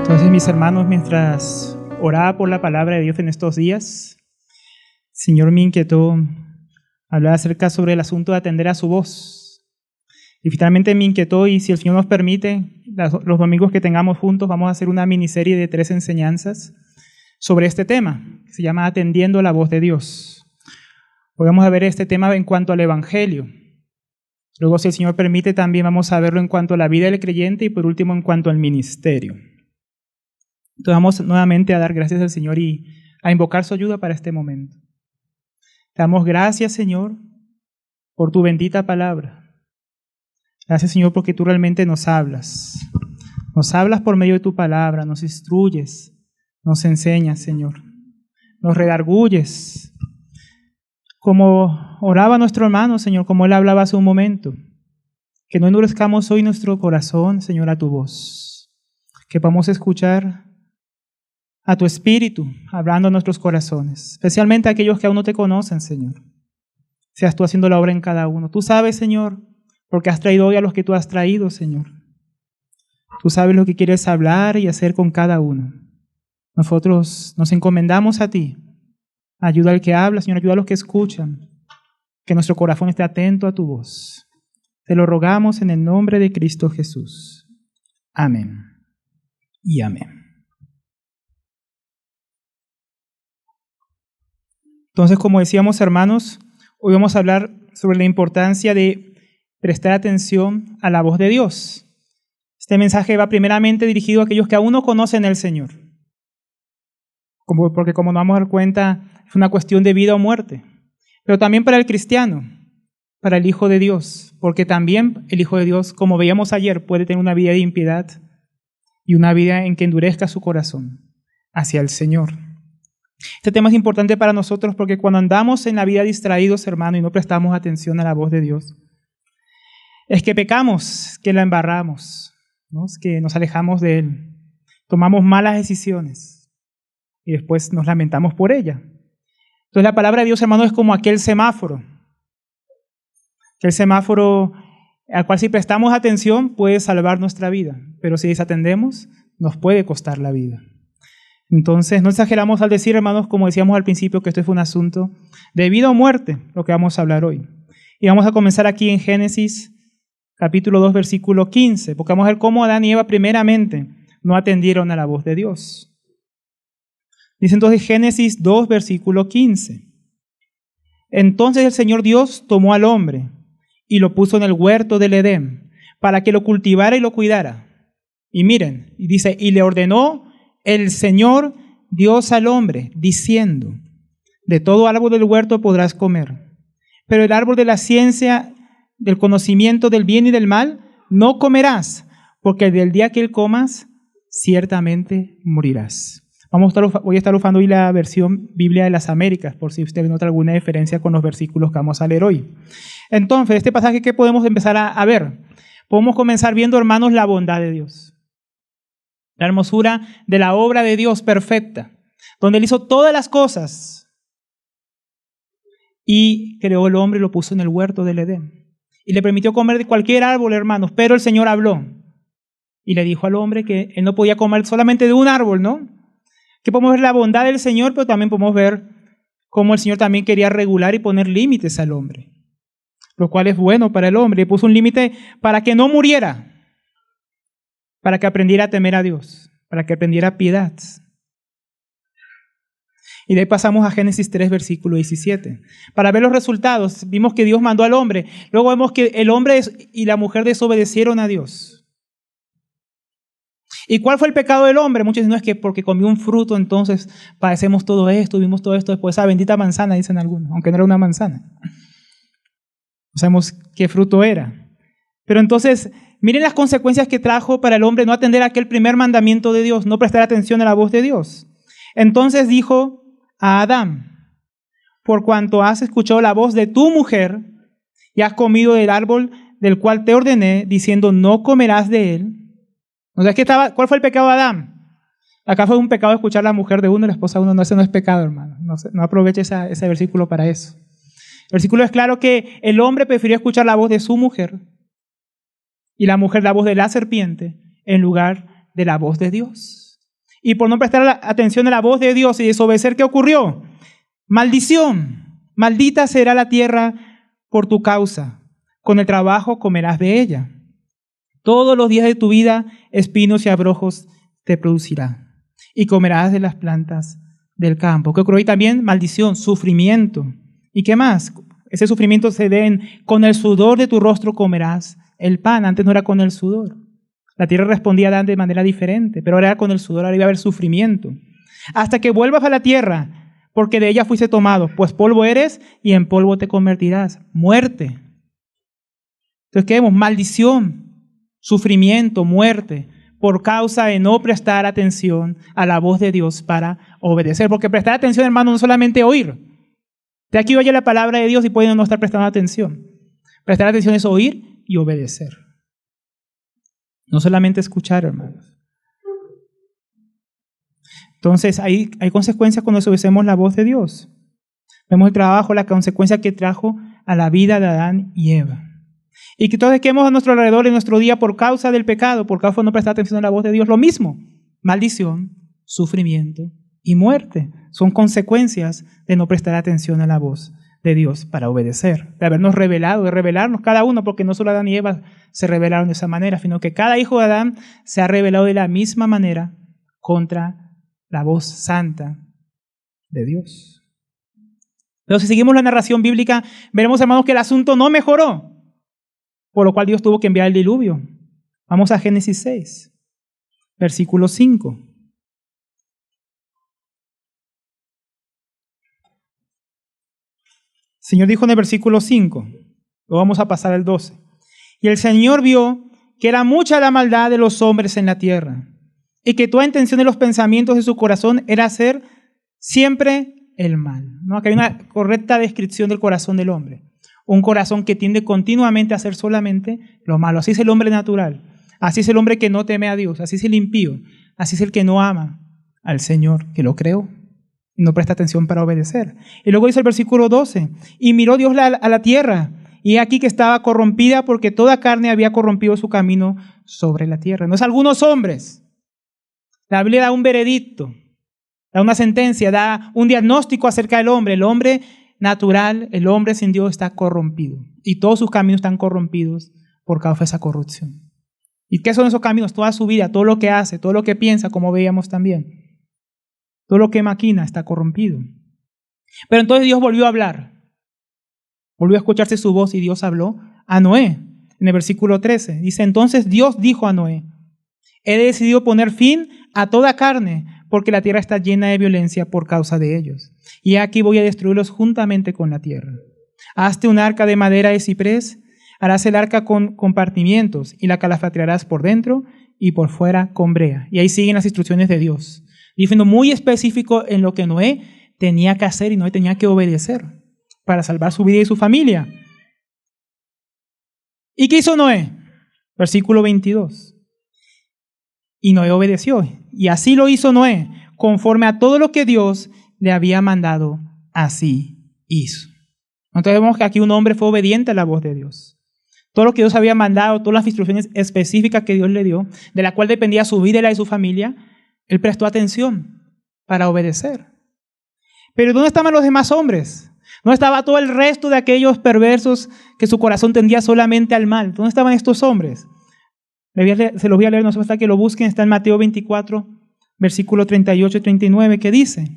Entonces, mis hermanos, mientras oraba por la palabra de Dios en estos días, el Señor me inquietó hablar acerca sobre el asunto de atender a su voz. Y finalmente me inquietó, y si el Señor nos permite, los domingos que tengamos juntos, vamos a hacer una miniserie de 3 enseñanzas sobre este tema, que se llama Atendiendo la voz de Dios. Hoy vamos a ver este tema en cuanto al Evangelio. Luego, si el Señor permite, también vamos a verlo en cuanto a la vida del creyente y por último en cuanto al ministerio. Entonces vamos nuevamente a dar gracias al Señor y a invocar su ayuda para este momento. Te damos gracias, Señor, por tu bendita palabra. Gracias, Señor, porque tú realmente nos hablas. Nos hablas por medio de tu palabra, nos instruyes, nos enseñas, Señor. Nos redarguyes. Como oraba nuestro hermano, Señor, como él hablaba hace un momento. Que no endurezcamos hoy nuestro corazón, Señor, a tu voz. Que podamos escuchar a tu Espíritu hablando a nuestros corazones, especialmente a aquellos que aún no te conocen, Señor. Seas tú haciendo la obra en cada uno. Tú sabes, Señor, porque has traído hoy a los que tú has traído, Señor. Tú sabes lo que quieres hablar y hacer con cada uno. Nosotros nos encomendamos a ti. Ayuda al que habla, Señor, ayuda a los que escuchan. Que nuestro corazón esté atento a tu voz. Te lo rogamos en el nombre de Cristo Jesús. Amén y amén. Entonces, como decíamos, hermanos, hoy vamos a hablar sobre la importancia de prestar atención a la voz de Dios. Este mensaje va primeramente dirigido a aquellos que aún no conocen al Señor. Porque como nos vamos a dar cuenta, es una cuestión de vida o muerte. Pero también para el cristiano, para el Hijo de Dios, porque también el Hijo de Dios, como veíamos ayer, puede tener una vida de impiedad y una vida en que endurezca su corazón hacia el Señor. Este tema es importante para nosotros porque cuando andamos en la vida distraídos, hermano, y no prestamos atención a la voz de Dios, es que pecamos, que la embarramos, ¿no? Es que nos alejamos de Él, tomamos malas decisiones y después nos lamentamos por ella. Entonces la palabra de Dios, hermano, es como aquel semáforo al cual si prestamos atención puede salvar nuestra vida, pero si desatendemos nos puede costar la vida. Entonces no exageramos al decir, hermanos, como decíamos al principio, que esto fue un asunto de vida o muerte, lo que vamos a hablar hoy. Y vamos a comenzar aquí en Génesis capítulo 2, versículo 15, porque vamos a ver cómo Adán y Eva primeramente no atendieron a la voz de Dios. Dice entonces Génesis 2, versículo 15. Entonces el Señor Dios tomó al hombre y lo puso en el huerto del Edén para que lo cultivara y lo cuidara. Y miren, y dice, y le ordenó el Señor Dios al hombre, diciendo, de todo árbol del huerto podrás comer, pero el árbol de la ciencia, del conocimiento del bien y del mal, no comerás, porque del día que él comas, ciertamente morirás. Voy a estar usando hoy la versión Biblia de las Américas, por si usted nota alguna diferencia con los versículos que vamos a leer hoy. Entonces, este pasaje, ¿qué podemos empezar a ver? Podemos comenzar viendo, hermanos, la bondad de Dios. La hermosura de la obra de Dios perfecta, donde Él hizo todas las cosas y creó el hombre y lo puso en el huerto del Edén. Y le permitió comer de cualquier árbol, hermanos, pero el Señor habló y le dijo al hombre que él no podía comer solamente de un árbol, ¿no? Que podemos ver la bondad del Señor, pero también podemos ver cómo el Señor también quería regular y poner límites al hombre, lo cual es bueno para el hombre. Y puso un límite para que no muriera, para que aprendiera a temer a Dios, para que aprendiera piedad. Y de ahí pasamos a Génesis 3, versículo 17. Para ver los resultados, vimos que Dios mandó al hombre. Luego vemos que el hombre y la mujer desobedecieron a Dios. ¿Y cuál fue el pecado del hombre? Muchos dicen, no, es que porque comió un fruto, entonces padecemos todo esto, vimos todo esto después. Esa bendita manzana, dicen algunos, aunque no era una manzana. No sabemos qué fruto era. Pero entonces, miren las consecuencias que trajo para el hombre no atender a aquel primer mandamiento de Dios, no prestar atención a la voz de Dios. Entonces dijo a Adán, por cuanto has escuchado la voz de tu mujer y has comido del árbol del cual te ordené, diciendo, no comerás de él. O sea, ¿cuál fue el pecado de Adán? Acá fue un pecado escuchar a la mujer de uno y la esposa de uno. No, ese no es pecado, hermano. No aproveche ese versículo para eso. El versículo es claro que el hombre prefirió escuchar la voz de su mujer y la mujer la voz de la serpiente en lugar de la voz de Dios. Y por no prestar atención a la voz de Dios y desobedecer, ¿qué ocurrió? Maldición. Maldita será la tierra por tu causa. Con el trabajo comerás de ella. Todos los días de tu vida, espinos y abrojos te producirá. Y comerás de las plantas del campo. ¿Qué ocurrió? Y también maldición, sufrimiento. ¿Y qué más? Ese sufrimiento se ve con el sudor de tu rostro comerás el pan. Antes no era con el sudor. La tierra respondía a Adán de manera diferente, pero ahora era con el sudor, ahora iba a haber sufrimiento. Hasta que vuelvas a la tierra, porque de ella fuiste tomado, pues polvo eres y en polvo te convertirás. Muerte. Entonces, ¿qué vemos? Maldición, sufrimiento, muerte, por causa de no prestar atención a la voz de Dios para obedecer. Porque prestar atención, hermano, no es solamente oír. De aquí oye la palabra de Dios y pueden no estar prestando atención. Prestar atención es oír y obedecer. No solamente escuchar, hermanos. Entonces, hay consecuencias cuando desobedecemos la voz de Dios. Vemos el trabajo, la consecuencia que trajo a la vida de Adán y Eva. Y que todos que hemos a nuestro alrededor en nuestro día por causa del pecado, por causa de no prestar atención a la voz de Dios, lo mismo. Maldición, sufrimiento y muerte. Son consecuencias de no prestar atención a la voz de Dios para obedecer, de habernos revelado, de revelarnos cada uno, porque no solo Adán y Eva se rebelaron de esa manera, sino que cada hijo de Adán se ha rebelado de la misma manera contra la voz santa de Dios. Pero si seguimos la narración bíblica, veremos, hermanos, que el asunto no mejoró, por lo cual Dios tuvo que enviar el diluvio. Vamos a Génesis 6, versículo 5. El Señor dijo en el versículo 5, lo vamos a pasar al 12. Y el Señor vio que era mucha la maldad de los hombres en la tierra, y que toda intención de los pensamientos de su corazón era hacer siempre el mal. ¿No? Acá hay una correcta descripción del corazón del hombre. Un corazón que tiende continuamente a hacer solamente lo malo. Así es el hombre natural. Así es el hombre que no teme a Dios. Así es el impío. Así es el que no ama al Señor, que lo creó y no presta atención para obedecer. Y luego dice el versículo 12, y miró Dios a la tierra, y aquí que estaba corrompida porque toda carne había corrompido su camino sobre la tierra. No es algunos hombres. La Biblia da un veredicto, da una sentencia, da un diagnóstico acerca del hombre. El hombre natural, el hombre sin Dios está corrompido. Y todos sus caminos están corrompidos por causa de esa corrupción. ¿Y qué son esos caminos? Toda su vida, todo lo que hace, todo lo que piensa, como veíamos también. Todo lo que maquina está corrompido. Pero entonces Dios volvió a hablar. Volvió a escucharse su voz y Dios habló a Noé. En el versículo 13 dice, entonces Dios dijo a Noé, he decidido poner fin a toda carne, porque la tierra está llena de violencia por causa de ellos. Y aquí voy a destruirlos juntamente con la tierra. Hazte un arca de madera de ciprés, harás el arca con compartimientos y la calafatearás por dentro y por fuera con brea. Y ahí siguen las instrucciones de Dios. Diciendo muy específico en lo que Noé tenía que hacer y Noé tenía que obedecer para salvar su vida y su familia. ¿Y qué hizo Noé? Versículo 22. Y Noé obedeció. Y así lo hizo Noé, conforme a todo lo que Dios le había mandado, así hizo. Entonces vemos que aquí un hombre fue obediente a la voz de Dios. Todo lo que Dios había mandado, todas las instrucciones específicas que Dios le dio, de la cual dependía su vida y la de su familia, él prestó atención para obedecer. Pero ¿dónde estaban los demás hombres? ¿Dónde estaba todo el resto de aquellos perversos que su corazón tendía solamente al mal? ¿Dónde estaban estos hombres? Se los voy a leer, no hace falta que lo busquen, está en Mateo 24, versículo 38 y 39, que dice,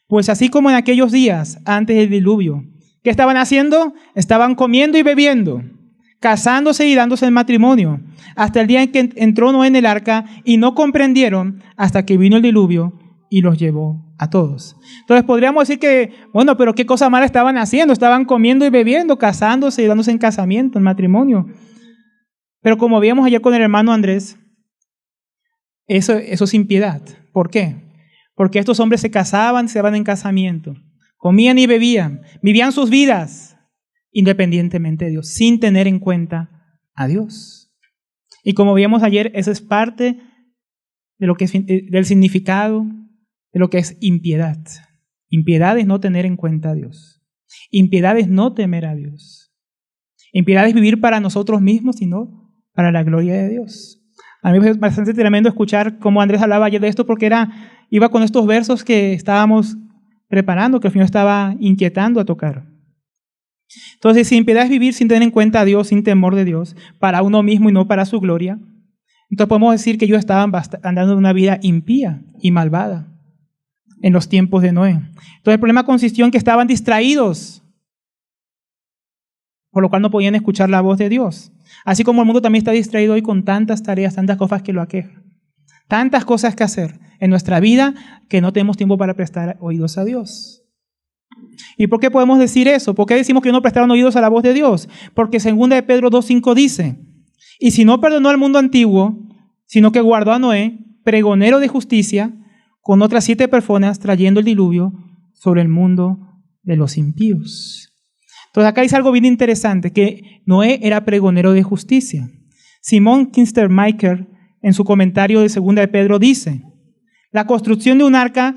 pues así como en aquellos días antes del diluvio, ¿qué estaban haciendo? Estaban comiendo y bebiendo, casándose y dándose en matrimonio, hasta el día en que entró Noé en el arca y no comprendieron hasta que vino el diluvio y los llevó a todos. Entonces podríamos decir que, bueno, pero ¿qué cosa mala estaban haciendo? Estaban comiendo y bebiendo, casándose y dándose en casamiento, en matrimonio. Pero como veíamos ayer con el hermano Andrés, eso es impiedad. ¿Por qué? Porque estos hombres se casaban, se daban en casamiento, comían y bebían, vivían sus vidas independientemente de Dios, sin tener en cuenta a Dios. Y como veíamos ayer, eso es parte de lo que es, del significado de lo que es impiedad. Impiedad es no tener en cuenta a Dios. Impiedad es no temer a Dios. Impiedad es vivir para nosotros mismos, sino para la gloria de Dios. A mí me parece bastante tremendo escuchar cómo Andrés hablaba ayer de esto, porque era iba con estos versos que estábamos preparando, que el Señor estaba inquietando a tocar. Entonces, si impiedad es vivir sin tener en cuenta a Dios, sin temor de Dios, para uno mismo y no para su gloria, entonces podemos decir que ellos estaban andando una vida impía y malvada en los tiempos de Noé. Entonces el problema consistió en que estaban distraídos, por lo cual no podían escuchar la voz de Dios. Así como el mundo también está distraído hoy con tantas tareas, tantas cosas que lo aquejan. Tantas cosas que hacer en nuestra vida que no tenemos tiempo para prestar oídos a Dios. ¿Y por qué podemos decir eso? ¿Por qué decimos que no prestaron oídos a la voz de Dios? Porque 2 de Pedro 2:5 dice: y si no perdonó al mundo antiguo, sino que guardó a Noé, pregonero de justicia, con otras 7 personas, trayendo el diluvio sobre el mundo de los impíos. Entonces acá dice algo bien interesante, que Noé era pregonero de justicia. Simon Kistemaker, en su comentario de 2 de Pedro, dice: la construcción de un arca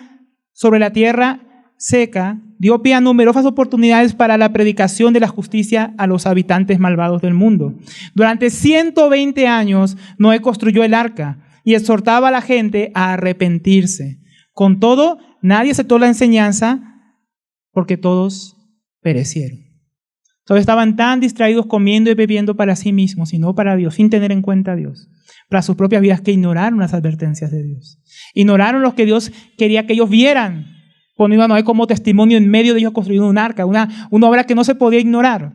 sobre la tierra seca dio pie a numerosas oportunidades para la predicación de la justicia a los habitantes malvados del mundo. Durante 120 años, Noé construyó el arca y exhortaba a la gente a arrepentirse. Con todo, nadie aceptó la enseñanza porque todos perecieron. Todos estaban tan distraídos comiendo y bebiendo para sí mismos y no para Dios, sin tener en cuenta a Dios, para sus propias vidas, que ignoraron las advertencias de Dios. Ignoraron lo que Dios quería que ellos vieran, poniendo a Noé como testimonio en medio de ellos construyendo un arca, una obra que no se podía ignorar.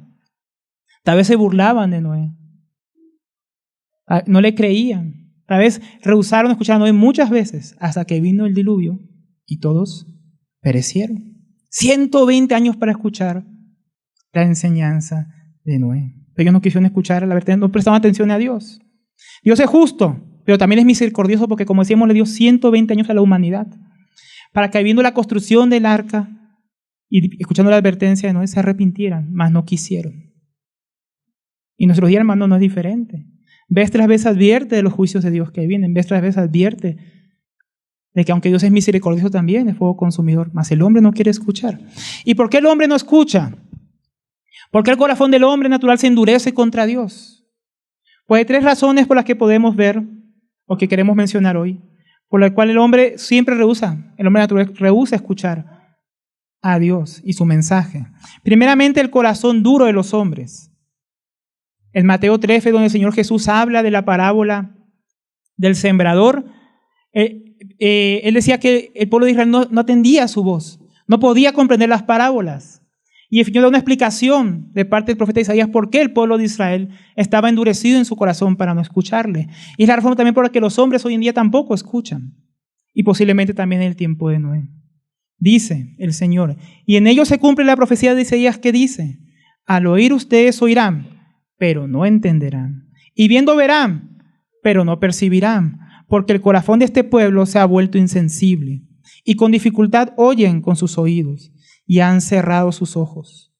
Tal vez se burlaban de Noé, no le creían, tal vez rehusaron escuchar a Noé muchas veces hasta que vino el diluvio y todos perecieron. 120 años para escuchar la enseñanza de Noé. Pero ellos no quisieron escuchar la verdad, no prestaban atención a Dios. Dios es justo, pero también es misericordioso porque, como decíamos, le dio 120 años a la humanidad para que, viendo la construcción del arca y escuchando la advertencia de Noé, se arrepintieran, mas no quisieron. Y nuestros días, hermanos, no es diferente. Vez tras vez advierte de los juicios de Dios que vienen, vez tras vez advierte de que aunque Dios es misericordioso también, es fuego consumidor, mas el hombre no quiere escuchar. ¿Y por qué el hombre no escucha? ¿Por qué el corazón del hombre natural se endurece contra Dios? Pues hay 3 razones por las que podemos ver, o que queremos mencionar hoy, por la cual el hombre siempre el hombre natural rehúsa escuchar a Dios y su mensaje. Primeramente, el corazón duro de los hombres. En Mateo 13, donde el Señor Jesús habla de la parábola del sembrador, Él decía que el pueblo de Israel no atendía a su voz, no podía comprender las parábolas. Y el Señor da una explicación de parte del profeta Isaías por qué el pueblo de Israel estaba endurecido en su corazón para no escucharle. Y es la razón también por la que los hombres hoy en día tampoco escuchan. Y posiblemente también en el tiempo de Noé. Dice el Señor: y en ellos se cumple la profecía de Isaías que dice: al oír ustedes oirán, pero no entenderán. Y viendo verán, pero no percibirán. Porque el corazón de este pueblo se ha vuelto insensible. Y con dificultad oyen con sus oídos. Y han cerrado sus ojos.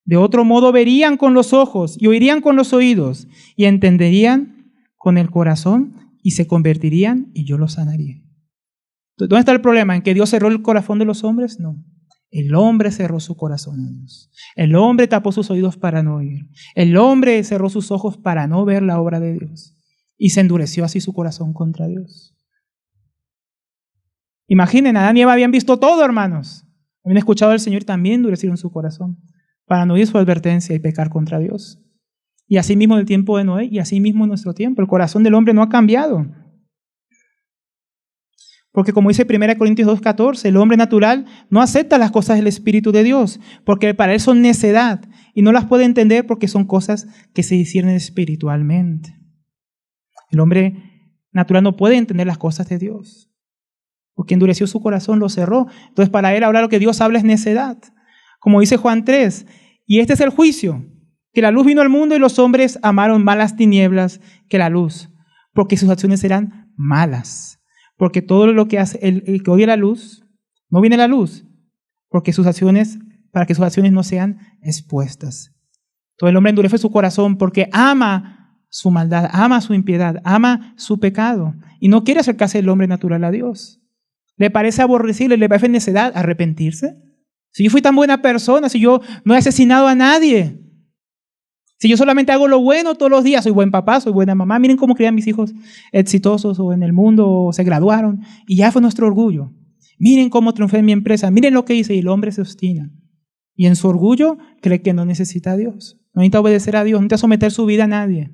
De otro modo verían con los ojos y oirían con los oídos y entenderían con el corazón y se convertirían y yo los sanaría. ¿Dónde está el problema? ¿En que Dios cerró el corazón de los hombres? No. El hombre cerró su corazón a Dios. El hombre tapó sus oídos para no oír. El hombre cerró sus ojos para no ver la obra de Dios. Y se endureció así su corazón contra Dios. Imaginen, Adán y Eva habían visto todo, hermanos. Habían escuchado al Señor y también endurecieron su corazón para no oír su advertencia y pecar contra Dios. Y así mismo en el tiempo de Noé y así mismo en nuestro tiempo. El corazón del hombre no ha cambiado. Porque como dice 1 Corintios 2:14, el hombre natural no acepta las cosas del Espíritu de Dios, porque para él son necedad y no las puede entender porque son cosas que se disciernen espiritualmente. El hombre natural no puede entender las cosas de Dios, porque endureció su corazón, lo cerró. Entonces para él ahora lo que Dios habla es necedad. Como dice Juan 3, y este es el juicio, que la luz vino al mundo y los hombres amaron más las tinieblas que la luz, porque sus acciones eran malas. Porque todo lo que hace el que odia la luz, no viene a la luz, porque para que sus acciones no sean expuestas. Todo el hombre endurece su corazón porque ama su maldad, ama su impiedad, ama su pecado y no quiere acercarse el hombre natural a Dios. Le parece aborrecible, le parece necedad arrepentirse. Si yo fui tan buena persona, si yo no he asesinado a nadie, si yo solamente hago lo bueno todos los días, soy buen papá, soy buena mamá, miren cómo crían mis hijos exitosos o en el mundo o se graduaron y ya fue nuestro orgullo. Miren cómo triunfé en mi empresa, miren lo que hice. Y el hombre se obstina. Y en su orgullo cree que no necesita a Dios. No necesita obedecer a Dios, no necesita someter su vida a nadie.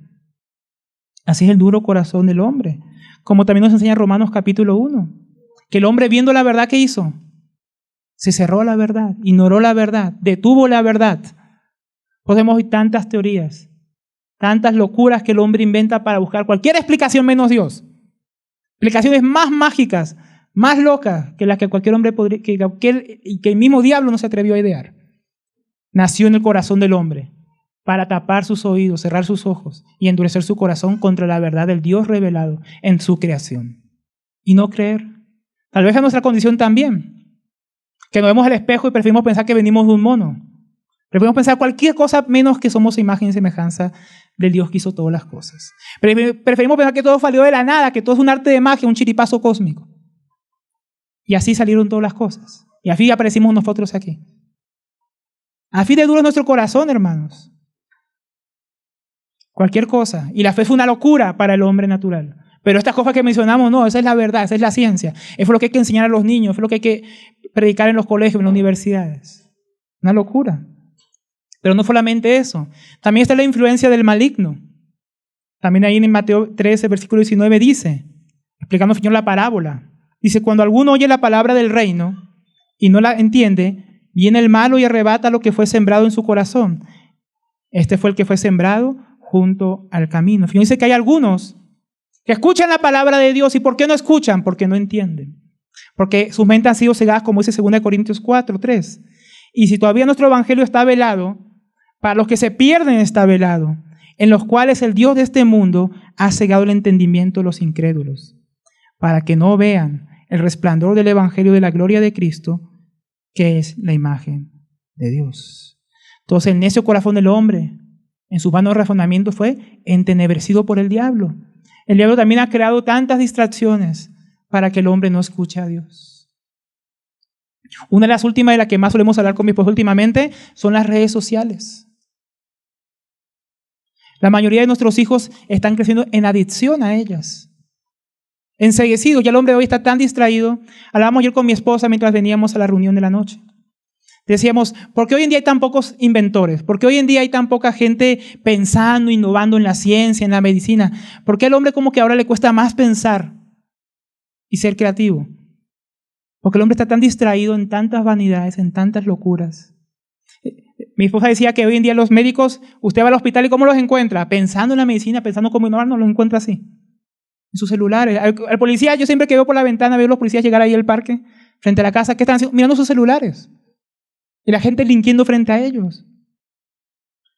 Así es el duro corazón del hombre. Como también nos enseña Romanos capítulo 1. Que el hombre viendo la verdad, ¿qué hizo? Se cerró a la verdad, ignoró la verdad, detuvo la verdad. Podemos oír tantas teorías, tantas locuras que el hombre inventa para buscar cualquier explicación menos Dios. Explicaciones más mágicas, más locas que las que cualquier hombre podría, que el mismo diablo no se atrevió a idear. Nació en el corazón del hombre para tapar sus oídos, cerrar sus ojos y endurecer su corazón contra la verdad del Dios revelado en su creación. Y no creer. Tal vez es nuestra condición también, que nos vemos al espejo y preferimos pensar que venimos de un mono. Preferimos pensar cualquier cosa menos que somos imagen y semejanza del Dios que hizo todas las cosas. Preferimos pensar que todo salió de la nada, que todo es un arte de magia, un chiripazo cósmico. Y así salieron todas las cosas. Y así aparecimos nosotros aquí. Así de duro es nuestro corazón, hermanos. Cualquier cosa. Y la fe fue una locura para el hombre natural. Pero estas cosas que mencionamos, no, esa es la verdad, esa es la ciencia. Eso es lo que hay que enseñar a los niños, eso es lo que hay que predicar en los colegios, en las universidades. Una locura. Pero no solamente eso. También está la influencia del maligno. También ahí en Mateo 13, versículo 19 dice, explicando al Señor la parábola, dice, cuando alguno oye la palabra del reino y no la entiende, viene el malo y arrebata lo que fue sembrado en su corazón. Este fue el que fue sembrado junto al camino. Fíjense dice que hay algunos que escuchan la palabra de Dios. ¿Y por qué no escuchan? Porque no entienden. Porque sus mentes han sido cegadas, como dice 2 Corintios 4, 3. Y si todavía nuestro evangelio está velado, para los que se pierden está velado, en los cuales el Dios de este mundo ha cegado el entendimiento de los incrédulos, para que no vean el resplandor del evangelio de la gloria de Cristo, que es la imagen de Dios. Entonces el necio corazón del hombre, en sus vanos razonamientos, fue entenebrecido por el diablo. El diablo también ha creado tantas distracciones para que el hombre no escuche a Dios. Una de las últimas, de las que más solemos hablar con mi esposo últimamente, son las redes sociales. La mayoría de nuestros hijos están creciendo en adicción a ellas. Enceguecidos. Ya el hombre de hoy está tan distraído. Hablábamos ayer con mi esposa mientras veníamos a la reunión de la noche. Decíamos, ¿por qué hoy en día hay tan pocos inventores? ¿Por qué hoy en día hay tan poca gente pensando, innovando en la ciencia, en la medicina? ¿Por qué al hombre como que ahora le cuesta más pensar y ser creativo? Porque el hombre está tan distraído en tantas vanidades, en tantas locuras. Mi esposa decía que hoy en día los médicos, usted va al hospital y ¿cómo los encuentra? Pensando en la medicina, pensando cómo innovar, no los encuentra así. En sus celulares. El policía, yo siempre que veo por la ventana, veo a los policías llegar ahí al parque, frente a la casa, ¿qué están haciendo? Mirando sus celulares. Y la gente delinquiendo frente a ellos.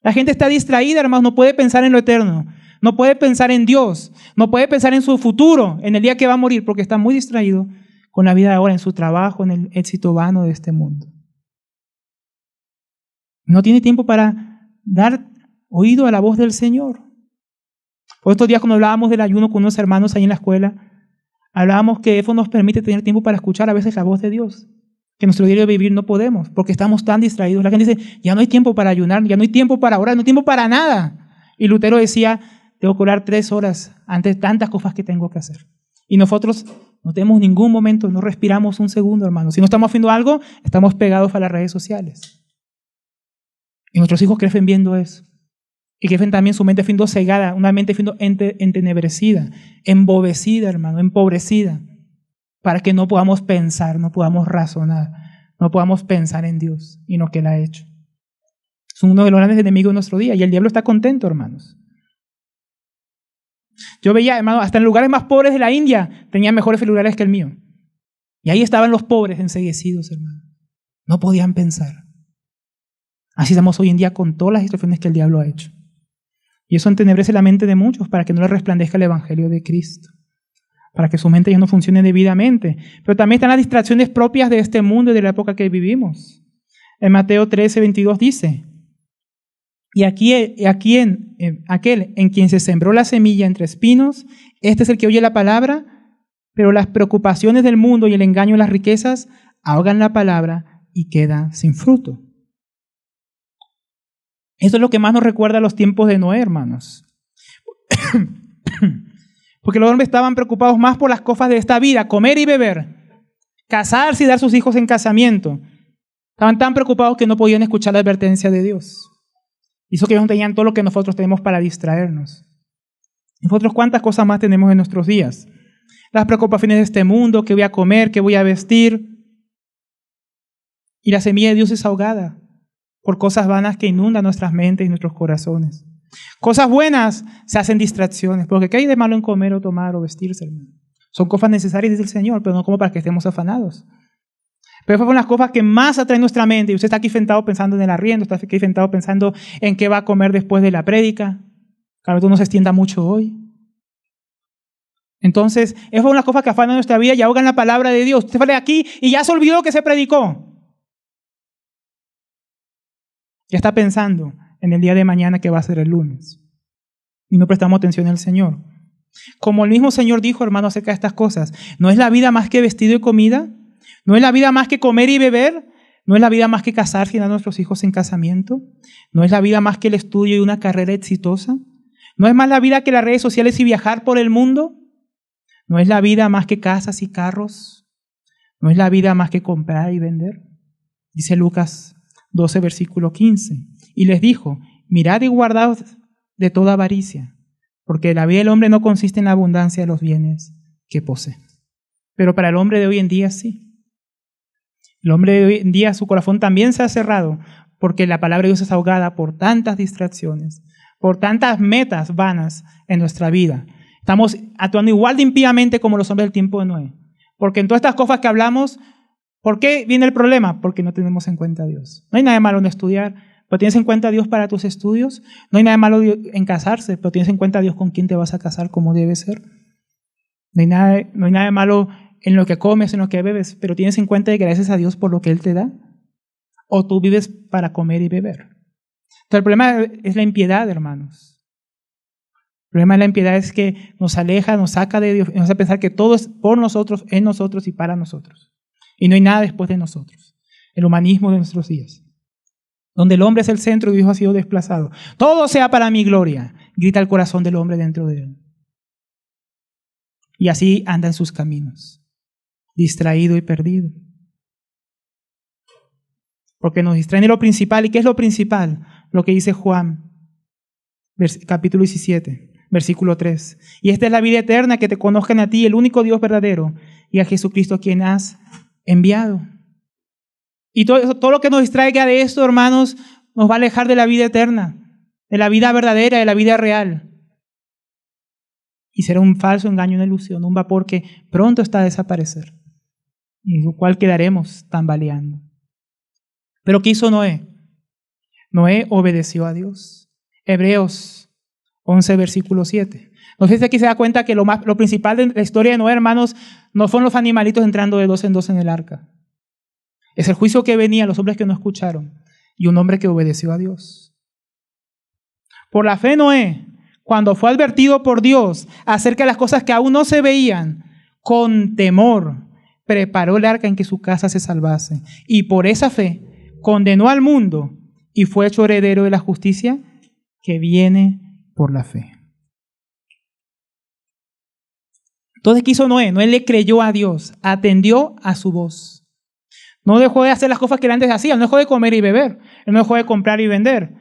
La gente está distraída, hermanos, no puede pensar en lo eterno. No puede pensar en Dios. No puede pensar en su futuro, en el día que va a morir, porque está muy distraído con la vida de ahora, en su trabajo, en el éxito vano de este mundo. No tiene tiempo para dar oído a la voz del Señor. Por estos días, cuando hablábamos del ayuno con unos hermanos ahí en la escuela, hablábamos que eso nos permite tener tiempo para escuchar a veces la voz de Dios. Que en nuestro diario de vivir no podemos, porque estamos tan distraídos. La gente dice, ya no hay tiempo para ayunar, ya no hay tiempo para orar, no hay tiempo para nada. Y Lutero decía, tengo que orar 3 horas ante tantas cosas que tengo que hacer. Y nosotros no tenemos ningún momento, no respiramos un segundo, hermanos. Si no estamos haciendo algo, estamos pegados a las redes sociales. Y nuestros hijos crecen viendo eso. Y crecen también su mente siendo cegada, una mente siendo entenebrecida, embobecida, hermano, empobrecida, para que no podamos pensar, no podamos razonar, no podamos pensar en Dios y en lo que Él ha hecho. Es uno de los grandes enemigos de nuestro día y el diablo está contento, hermanos. Yo veía, hermano, hasta en lugares más pobres de la India tenían mejores celulares que el mío. Y ahí estaban los pobres enceguecidos, hermano. No podían pensar. Así estamos hoy en día con todas las instrucciones que el diablo ha hecho. Y eso entenebrece la mente de muchos para que no les resplandezca el evangelio de Cristo. Para que su mente ya no funcione debidamente. Pero también están las distracciones propias de este mundo y de la época que vivimos. En Mateo 13, 22 dice, y aquel en quien se sembró la semilla entre espinos, este es el que oye la palabra, pero las preocupaciones del mundo y el engaño de las riquezas ahogan la palabra y queda sin fruto. Eso es lo que más nos recuerda a los tiempos de Noé, hermanos. Porque los hombres estaban preocupados más por las cosas de esta vida, comer y beber, casarse y dar sus hijos en casamiento. Estaban tan preocupados que no podían escuchar la advertencia de Dios. Hizo que ellos no tenían todo lo que nosotros tenemos para distraernos. Nosotros, ¿cuántas cosas más tenemos en nuestros días? Las preocupaciones de este mundo, qué voy a comer, qué voy a vestir. Y la semilla de Dios es ahogada por cosas vanas que inundan nuestras mentes y nuestros corazones. Cosas buenas se hacen distracciones, porque ¿qué hay de malo en comer o tomar o vestirse, hermano? Son cosas necesarias, dice el Señor, pero no como para que estemos afanados. Pero esas son las cosas que más atraen nuestra mente. Y usted está aquí sentado pensando en el arriendo, está aquí sentado pensando en qué va a comer después de la prédica. Claro, tú no se extienda mucho hoy. Entonces, esas son las cosas que afanan nuestra vida y ahogan la palabra de Dios. Usted sale aquí y ya se olvidó que se predicó. Ya está pensando en el día de mañana que va a ser el lunes. Y no prestamos atención al Señor. Como el mismo Señor dijo, hermano, acerca de estas cosas, ¿no es la vida más que vestido y comida? ¿No es la vida más que comer y beber? ¿No es la vida más que casarse y dar a nuestros hijos en casamiento? ¿No es la vida más que el estudio y una carrera exitosa? ¿No es más la vida que las redes sociales y viajar por el mundo? ¿No es la vida más que casas y carros? ¿No es la vida más que comprar y vender? Dice Lucas 12, versículo 15. Y les dijo, mirad y guardaos de toda avaricia, porque la vida del hombre no consiste en la abundancia de los bienes que posee. Pero para el hombre de hoy en día sí. El hombre de hoy en día, su corazón también se ha cerrado, porque la palabra de Dios es ahogada por tantas distracciones, por tantas metas vanas en nuestra vida. Estamos actuando igual de impíamente como los hombres del tiempo de Noé. Porque en todas estas cosas que hablamos, ¿por qué viene el problema? Porque no tenemos en cuenta a Dios. No hay nada de malo en estudiar, pero tienes en cuenta a Dios para tus estudios. No hay nada de malo en casarse, pero tienes en cuenta a Dios con quién te vas a casar, como debe ser. No hay nada de malo en lo que comes, en lo que bebes, pero tienes en cuenta que gracias a Dios por lo que Él te da. O tú vives para comer y beber. Entonces el problema es la impiedad, hermanos. El problema de la impiedad es que nos aleja, nos saca de Dios y nos hace pensar que todo es por nosotros, en nosotros y para nosotros. Y no hay nada después de nosotros. El humanismo de nuestros días. Donde el hombre es el centro y Dios ha sido desplazado. Todo sea para mi gloria, grita el corazón del hombre dentro de él. Y así anda en sus caminos, distraído y perdido. Porque nos distraen de lo principal. ¿Y qué es lo principal? Lo que dice Juan, capítulo 17, versículo 3. Y esta es la vida eterna, que te conozcan a ti, el único Dios verdadero, y a Jesucristo a quien has enviado. Y todo lo que nos distraiga de esto, hermanos, nos va a alejar de la vida eterna, de la vida verdadera, de la vida real. Y será un falso engaño, una ilusión, un vapor que pronto está a desaparecer, y lo cual quedaremos tambaleando. Pero ¿qué hizo Noé? Noé obedeció a Dios. Hebreos 11, versículo 7. No sé si aquí se da cuenta que lo principal de la historia de Noé, hermanos, no fueron los animalitos entrando de dos en dos en el arca. Es el juicio que venía a los hombres que no escucharon y un hombre que obedeció a Dios. Por la fe Noé, cuando fue advertido por Dios acerca de las cosas que aún no se veían, con temor preparó el arca en que su casa se salvase. Y por esa fe condenó al mundo y fue hecho heredero de la justicia que viene por la fe. Entonces, ¿qué hizo Noé? Noé le creyó a Dios, atendió a su voz. No dejó de hacer las cosas que él antes hacía, no dejó de comer y beber, él no dejó de comprar y vender.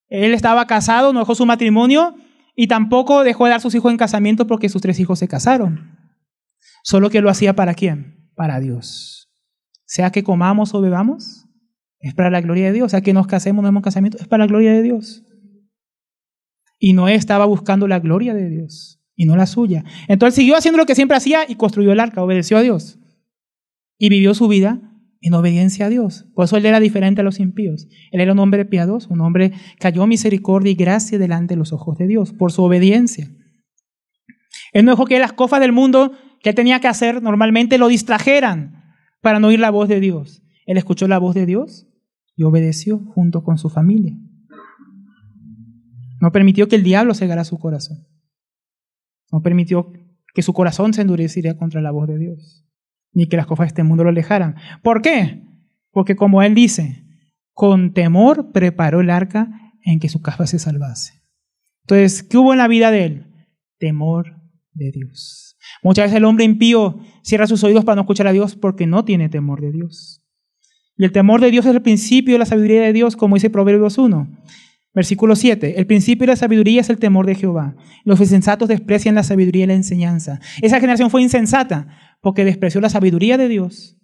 Él estaba casado, no dejó su matrimonio y tampoco dejó de dar sus hijos en casamiento porque sus 3 hijos se casaron. Solo que lo hacía ¿para quién? Para Dios. Sea que comamos o bebamos, es para la gloria de Dios. Sea que nos casemos o no hagamos casamiento, es para la gloria de Dios. Y Noé estaba buscando la gloria de Dios y no la suya. Entonces siguió haciendo lo que siempre hacía y construyó el arca, obedeció a Dios. Y vivió su vida en obediencia a Dios. Por eso él era diferente a los impíos. Él era un hombre piadoso, un hombre que halló misericordia y gracia delante de los ojos de Dios, por su obediencia. Él no dejó que las cosas del mundo que él tenía que hacer normalmente lo distrajeran para no oír la voz de Dios. Él escuchó la voz de Dios y obedeció junto con su familia. No permitió que el diablo cegara su corazón. No permitió que su corazón se endureciera contra la voz de Dios, ni que las cosas de este mundo lo alejaran. ¿Por qué? Porque como él dice, con temor preparó el arca en que su casa se salvase. Entonces, ¿qué hubo en la vida de él? Temor de Dios. Muchas veces el hombre impío cierra sus oídos para no escuchar a Dios porque no tiene temor de Dios. Y el temor de Dios es el principio de la sabiduría de Dios, como dice Proverbios 1, versículo 7. El principio de la sabiduría es el temor de Jehová. Los insensatos desprecian la sabiduría y la enseñanza. Esa generación fue insensata porque despreció la sabiduría de Dios,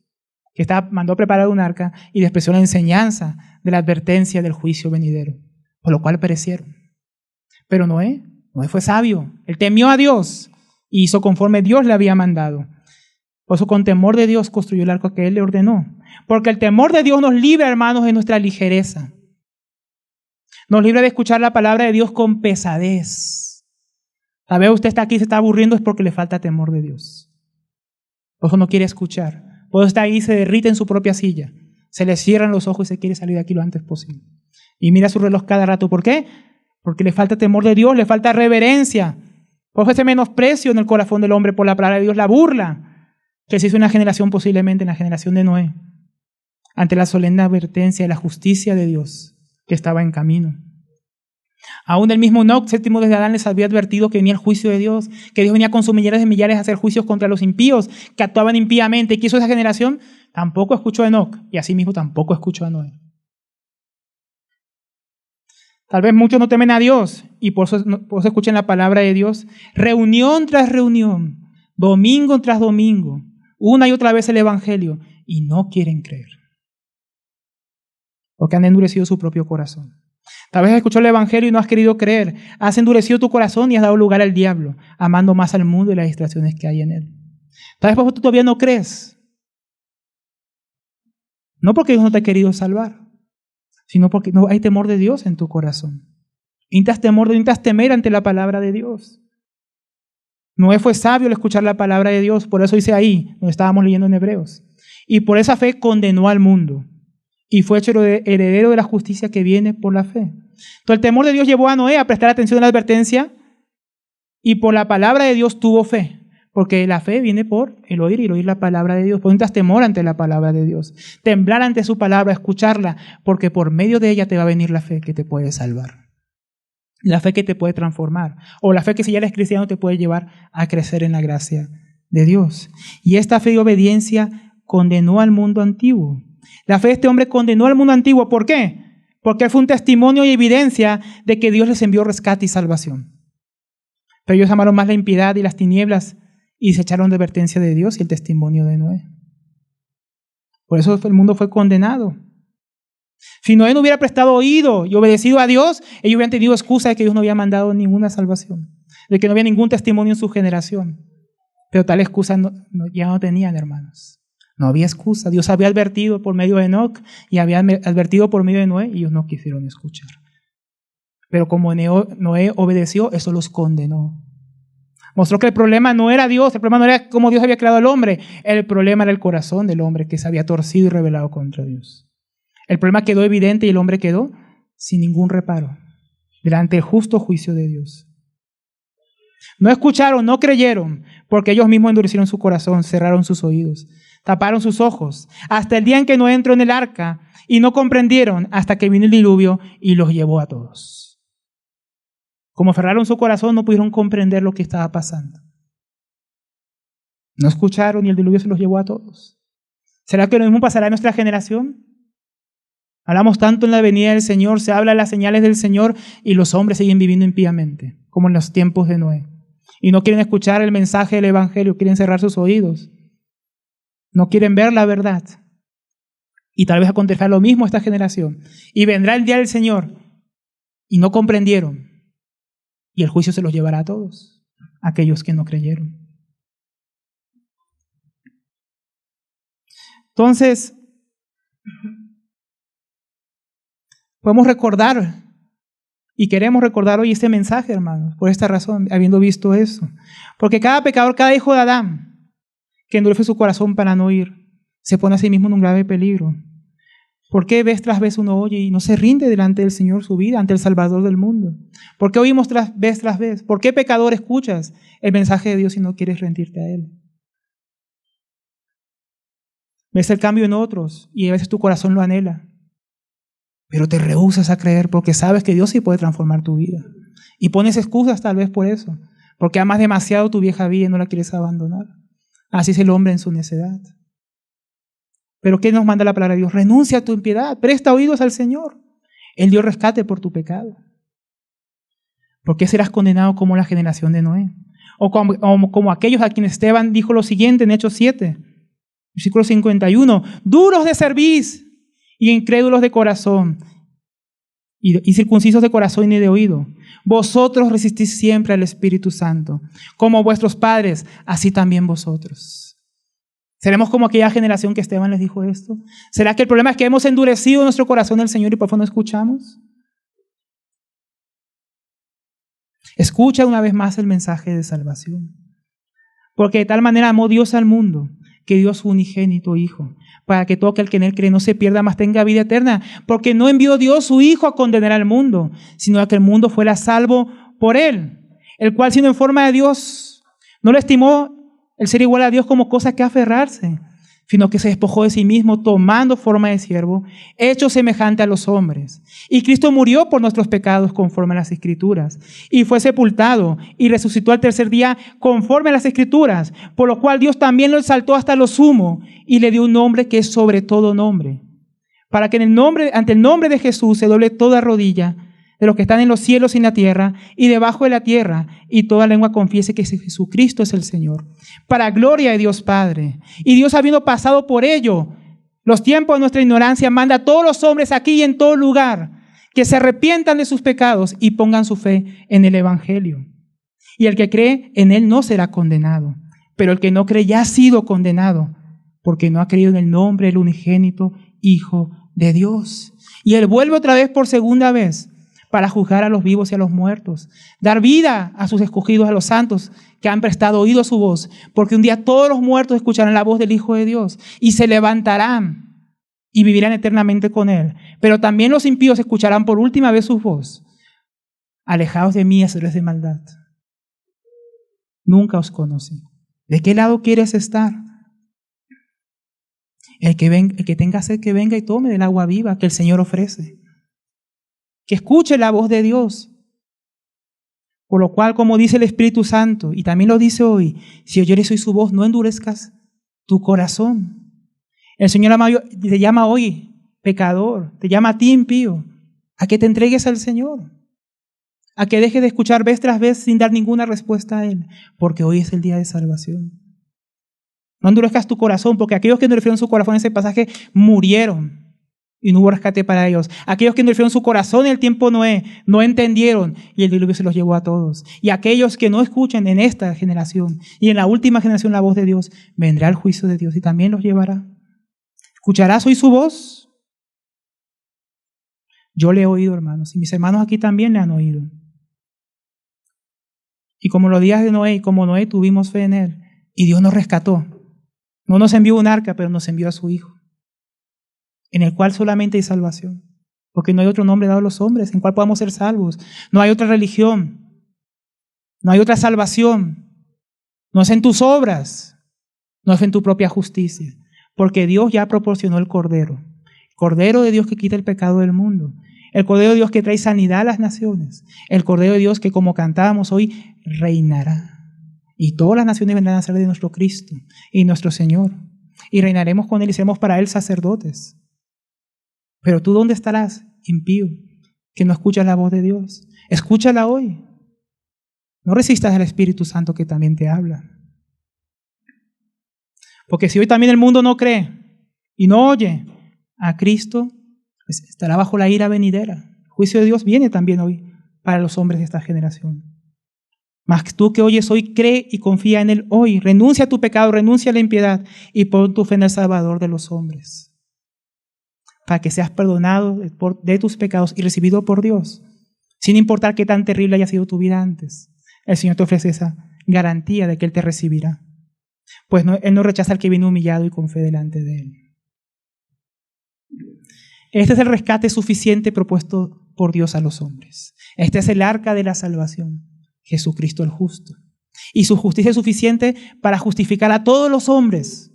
que mandó a preparar un arca, y despreció la enseñanza de la advertencia del juicio venidero, por lo cual perecieron. Pero Noé fue sabio. Él temió a Dios y hizo conforme Dios le había mandado. Por eso con temor de Dios construyó el arca que Él le ordenó. Porque el temor de Dios nos libra, hermanos, de nuestra ligereza. Nos libra de escuchar la palabra de Dios con pesadez. Tal vez usted está aquí y se está aburriendo, es porque le falta temor de Dios. Por eso no quiere escuchar. Por eso está ahí y se derrite en su propia silla. Se le cierran los ojos y se quiere salir de aquí lo antes posible. Y mira su reloj cada rato. ¿Por qué? Porque le falta temor de Dios, le falta reverencia. Por eso ese menosprecio en el corazón del hombre por la palabra de Dios, la burla que se hizo en una generación, posiblemente en la generación de Noé, ante la solemne advertencia de la justicia de Dios que estaba en camino. Aún el mismo Enoc, séptimo desde Adán, les había advertido que venía el juicio de Dios, que Dios venía con sus millares de millares a hacer juicios contra los impíos que actuaban impíamente. ¿Y qué hizo esa generación? Tampoco escuchó a Enoc, y asimismo tampoco escuchó a Noé. Tal vez muchos no temen a Dios y por eso escuchen la palabra de Dios reunión tras reunión, domingo tras domingo, una y otra vez el evangelio, y no quieren creer porque han endurecido su propio corazón. Tal vez has escuchado el evangelio y no has querido creer. Has endurecido tu corazón y has dado lugar al diablo, amando más al mundo y las distracciones que hay en él. Tal vez por eso tú todavía no crees. No porque Dios no te ha querido salvar, sino porque no hay temor de Dios en tu corazón. Necesitas temer ante la palabra de Dios. Noé fue sabio al escuchar la palabra de Dios, por eso dice ahí, donde estábamos leyendo en Hebreos. Y por esa fe condenó al mundo y fue hecho heredero de la justicia que viene por la fe. Entonces el temor de Dios llevó a Noé a prestar atención a la advertencia y por la palabra de Dios tuvo fe. Porque la fe viene por el oír y el oír la palabra de Dios. Necesitas temor ante la palabra de Dios. Temblar ante su palabra, escucharla, porque por medio de ella te va a venir la fe que te puede salvar. La fe que te puede transformar. O la fe que si ya eres cristiano te puede llevar a crecer en la gracia de Dios. Y esta fe y obediencia condenó al mundo antiguo. La fe de este hombre condenó al mundo antiguo. ¿Por qué? Porque fue un testimonio y evidencia de que Dios les envió rescate y salvación. Pero ellos amaron más la impiedad y las tinieblas y se echaron de advertencia de Dios y el testimonio de Noé. Por eso el mundo fue condenado. Si Noé no hubiera prestado oído y obedecido a Dios, ellos hubieran tenido excusa de que Dios no había mandado ninguna salvación, de que no había ningún testimonio en su generación. Pero tal excusa ya no tenían, hermanos. No había excusa. Dios había advertido por medio de Enoc y había advertido por medio de Noé y ellos no quisieron escuchar. Pero como Noé obedeció, eso los condenó. Mostró que el problema no era Dios, el problema no era cómo Dios había creado al hombre, el problema era el corazón del hombre que se había torcido y rebelado contra Dios. El problema quedó evidente y el hombre quedó sin ningún reparo delante del justo juicio de Dios. No escucharon, no creyeron, porque ellos mismos endurecieron su corazón, cerraron sus oídos, taparon sus ojos, hasta el día en que Noé entró en el arca y no comprendieron hasta que vino el diluvio y los llevó a todos. Como cerraron su corazón, no pudieron comprender lo que estaba pasando. No escucharon y el diluvio se los llevó a todos. ¿Será que lo mismo pasará en nuestra generación? Hablamos tanto en la venida del Señor, se habla de las señales del Señor y los hombres siguen viviendo impíamente, como en los tiempos de Noé. Y no quieren escuchar el mensaje del Evangelio, quieren cerrar sus oídos. No quieren ver la verdad. Y tal vez acontecerá lo mismo a esta generación. Y vendrá el día del Señor y no comprendieron. Y el juicio se los llevará a todos, aquellos que no creyeron. Entonces, podemos recordar y queremos recordar hoy este mensaje, hermanos, por esta razón, habiendo visto eso. Porque cada pecador, cada hijo de Adán, que endurece su corazón para no oír, se pone a sí mismo en un grave peligro. ¿Por qué vez tras vez uno oye y no se rinde delante del Señor su vida, ante el Salvador del mundo? ¿Por qué oímos vez tras vez? ¿Por qué, pecador, escuchas el mensaje de Dios y no quieres rendirte a Él? Ves el cambio en otros y a veces tu corazón lo anhela, pero te rehusas a creer porque sabes que Dios sí puede transformar tu vida. Y pones excusas tal vez por eso, porque amas demasiado tu vieja vida y no la quieres abandonar. Así es el hombre en su necedad. Pero ¿qué nos manda la palabra de Dios? Renuncia a tu impiedad, presta oídos al Señor. Él dio rescate por tu pecado. ¿Por qué serás condenado como la generación de Noé? O como aquellos a quienes Esteban dijo lo siguiente en Hechos 7, versículo 51. Duros de cerviz y incrédulos de corazón, y circuncisos de corazón y de oído. Vosotros resistís siempre al Espíritu Santo, como vuestros padres, así también vosotros. ¿Seremos como aquella generación que Esteban les dijo esto? ¿Será que el problema es que hemos endurecido nuestro corazón al Señor y por eso no escuchamos? Escucha una vez más el mensaje de salvación. Porque de tal manera amó Dios al mundo, que dio a su unigénito Hijo, para que todo aquel que en Él cree no se pierda, mas tenga vida eterna. Porque no envió Dios su Hijo a condenar al mundo, sino a que el mundo fuera salvo por Él, el cual siendo en forma de Dios, no le estimó el ser igual a Dios como cosa que aferrarse, sino que se despojó de sí mismo, tomando forma de siervo, hecho semejante a los hombres. Y Cristo murió por nuestros pecados conforme a las Escrituras, y fue sepultado, y resucitó al tercer día conforme a las Escrituras, por lo cual Dios también lo exaltó hasta lo sumo, y le dio un nombre que es sobre todo nombre, para que ante el nombre de Jesús se doble toda rodilla, de los que están en los cielos y en la tierra, y debajo de la tierra, y toda lengua confiese que Jesucristo es el Señor, para gloria de Dios Padre. Y Dios, habiendo pasado por ello los tiempos de nuestra ignorancia, manda a todos los hombres aquí y en todo lugar que se arrepientan de sus pecados y pongan su fe en el Evangelio. Y el que cree en Él no será condenado, pero el que no cree ya ha sido condenado, porque no ha creído en el nombre del unigénito Hijo de Dios. Y Él vuelve otra vez por segunda vez, para juzgar a los vivos y a los muertos, dar vida a sus escogidos, a los santos que han prestado oído a su voz, porque un día todos los muertos escucharán la voz del Hijo de Dios y se levantarán y vivirán eternamente con Él. Pero también los impíos escucharán por última vez su voz. Alejaos de mí, hacedores de maldad. Nunca os conocí. ¿De qué lado quieres estar? El que tenga sed, que venga y tome del agua viva que el Señor ofrece. Que escuche la voz de Dios. Por lo cual, como dice el Espíritu Santo, y también lo dice hoy, si oyeres hoy su voz, no endurezcas tu corazón. El Señor te llama hoy pecador, te llama a ti impío, a que te entregues al Señor, a que dejes de escuchar vez tras vez sin dar ninguna respuesta a Él, porque hoy es el día de salvación. No endurezcas tu corazón, porque aquellos que endurecieron su corazón en ese pasaje murieron. Y no hubo rescate para ellos. Aquellos que endurecieron su corazón en el tiempo de Noé no entendieron y el diluvio se los llevó a todos. Y aquellos que no escuchan en esta generación y en la última generación la voz de Dios, vendrá el juicio de Dios y también los llevará. ¿Escucharás hoy su voz? Yo le he oído, hermanos, y mis hermanos aquí también le han oído. Y como los días de Noé, y como Noé tuvimos fe en Él, y Dios nos rescató. No nos envió un arca, pero nos envió a su Hijo, en el cual solamente hay salvación, porque no hay otro nombre dado a los hombres en cual podamos ser salvos. No hay otra religión, no hay otra salvación, no es en tus obras, no es en tu propia justicia, porque Dios ya proporcionó el Cordero de Dios que quita el pecado del mundo, el Cordero de Dios que trae sanidad a las naciones, el Cordero de Dios que, como cantábamos hoy, reinará. Y todas las naciones vendrán a ser de nuestro Cristo y nuestro Señor, y reinaremos con Él y seremos para Él sacerdotes. Pero tú, ¿dónde estarás, impío, que no escuchas la voz de Dios? Escúchala hoy. No resistas al Espíritu Santo que también te habla. Porque si hoy también el mundo no cree y no oye a Cristo, pues estará bajo la ira venidera. El juicio de Dios viene también hoy para los hombres de esta generación. Mas tú que oyes hoy, cree y confía en Él hoy. Renuncia a tu pecado, renuncia a la impiedad y pon tu fe en el Salvador de los hombres, para que seas perdonado de tus pecados y recibido por Dios, sin importar qué tan terrible haya sido tu vida antes. El Señor te ofrece esa garantía de que Él te recibirá, pues Él no rechaza al que viene humillado y con fe delante de Él. Este es el rescate suficiente propuesto por Dios a los hombres. Este es el arca de la salvación, Jesucristo el justo. Y su justicia es suficiente para justificar a todos los hombres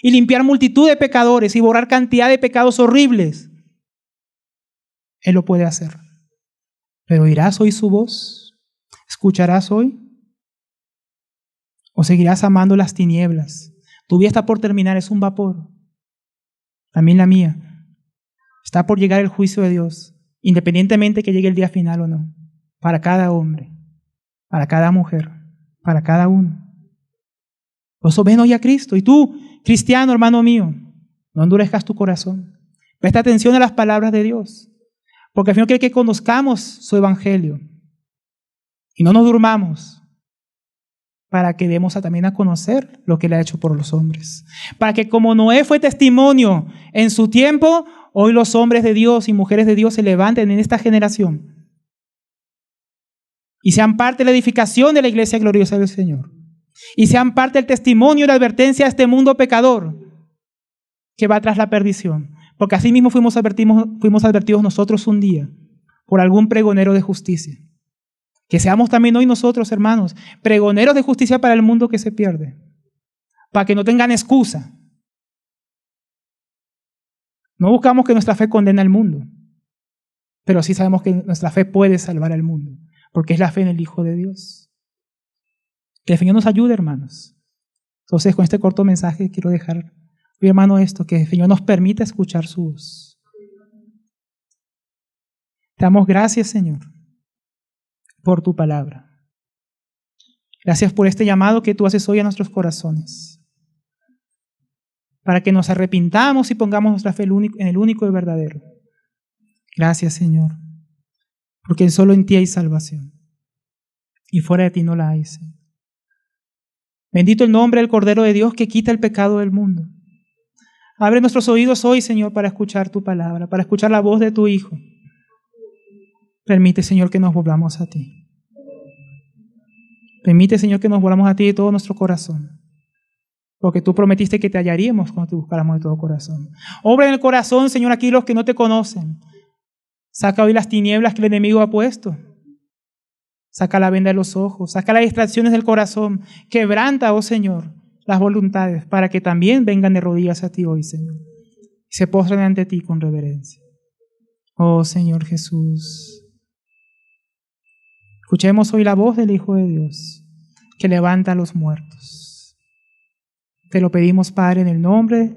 y limpiar multitud de pecadores y borrar cantidad de pecados horribles. Él lo puede hacer. Pero ¿oirás hoy su voz? ¿Escucharás hoy? ¿O seguirás amando las tinieblas? Tu vida está por terminar, es un vapor. También la mía. Está por llegar el juicio de Dios, independientemente que llegue el día final o no. Para cada hombre, para cada mujer, para cada uno. Por eso ven hoy a Cristo. Y tú, cristiano, hermano mío, no endurezcas tu corazón. Presta atención a las palabras de Dios. Porque al final quiere que conozcamos su evangelio. Y no nos durmamos. Para que demos también a conocer lo que Él ha hecho por los hombres. Para que como Noé fue testimonio en su tiempo, hoy los hombres de Dios y mujeres de Dios se levanten en esta generación. Y sean parte de la edificación de la iglesia gloriosa del Señor. Y sean parte del testimonio y la advertencia a este mundo pecador que va tras la perdición. Porque así mismo fuimos advertidos nosotros un día por algún pregonero de justicia. Que seamos también hoy nosotros, hermanos, pregoneros de justicia para el mundo que se pierde. Para que no tengan excusa. No buscamos que nuestra fe condene al mundo. Pero sí sabemos que nuestra fe puede salvar al mundo. Porque es la fe en el Hijo de Dios. Que el Señor nos ayude, hermanos. Entonces, con este corto mensaje quiero dejar, mi hermano, esto, que el Señor nos permita escuchar su voz. Te damos gracias, Señor, por tu palabra. Gracias por este llamado que tú haces hoy a nuestros corazones. Para que nos arrepintamos y pongamos nuestra fe en el único y verdadero. Gracias, Señor. Porque solo en ti hay salvación. Y fuera de ti no la hay, Señor. Bendito el nombre del Cordero de Dios que quita el pecado del mundo. Abre nuestros oídos hoy, Señor, para escuchar tu palabra, para escuchar la voz de tu Hijo. Permite, Señor, que nos volvamos a ti. Permite, Señor, que nos volvamos a ti de todo nuestro corazón. Porque tú prometiste que te hallaríamos cuando te buscáramos de todo corazón. Obra en el corazón, Señor, aquí los que no te conocen. Saca hoy las tinieblas que el enemigo ha puesto. Saca la venda de los ojos, saca las distracciones del corazón. Quebranta, oh Señor, las voluntades para que también vengan de rodillas a ti hoy, Señor. Y se postren ante ti con reverencia. Oh Señor Jesús. Escuchemos hoy la voz del Hijo de Dios que levanta a los muertos. Te lo pedimos, Padre, en el nombre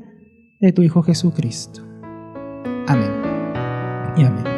de tu Hijo Jesucristo. Amén y amén.